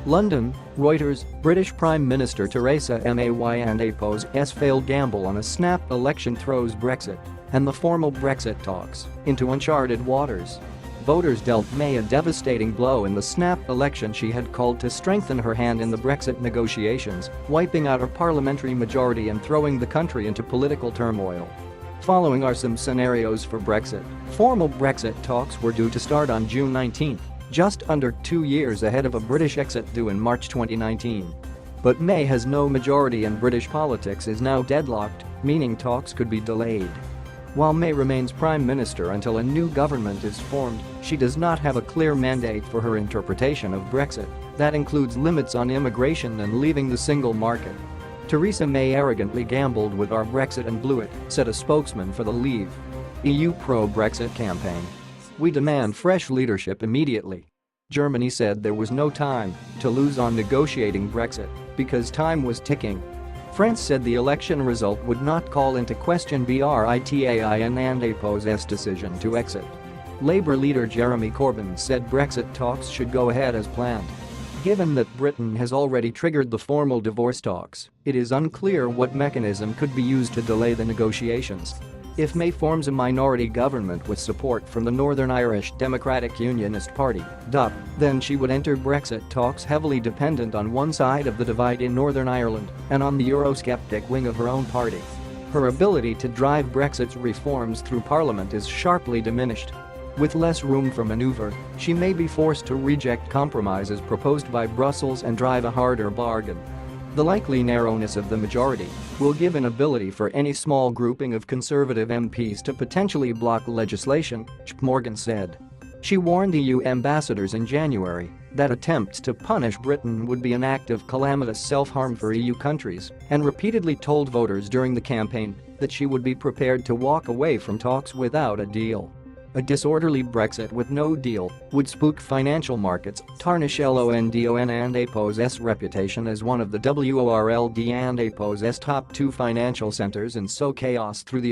London, Reuters, British Prime Minister Theresa May's failed gamble on a snap election throws Brexit and the formal Brexit talks into uncharted waters. Voters dealt May a devastating blow in the snap election she had called to strengthen her hand in the Brexit negotiations, wiping out her parliamentary majority and throwing the country into political turmoil. Following are some scenarios for Brexit. Formal Brexit talks were due to start on June 19, just under 2 years ahead of a British exit due in March 2019. But May has no majority and British politics is now deadlocked, meaning talks could be delayed. While May remains Prime Minister until a new government is formed, she does not have a clear mandate for her interpretation of Brexit. That includes limits on immigration and leaving the single market. Theresa May arrogantly gambled with our Brexit and blew it, said a spokesman for the Leave EU pro-Brexit campaign. We demand fresh leadership immediately. Germany said there was no time to lose on negotiating Brexit because time was ticking. France said the election result would not call into question Britain's decision to exit. Labour leader Jeremy Corbyn said Brexit talks should go ahead as planned. Given that Britain has already triggered the formal divorce talks, it is unclear what mechanism could be used to delay the negotiations. If May forms a minority government with support from the Northern Irish Democratic Unionist Party, then she would enter Brexit talks heavily dependent on one side of the divide in Northern Ireland and on the Eurosceptic wing of her own party. Her ability to drive Brexit's reforms through Parliament is sharply diminished. With less room for maneuver, she may be forced to reject compromises proposed by Brussels and drive a harder bargain. The likely narrowness of the majority will give an ability for any small grouping of Conservative MPs to potentially block legislation, Morgan said. She warned EU ambassadors in January that attempts to punish Britain would be an act of calamitous self-harm for EU countries and repeatedly told voters during the campaign that she would be prepared to walk away from talks without a deal. A disorderly Brexit with no deal would spook financial markets, tarnish London's reputation as one of the World's top 2 financial centers and sow chaos through the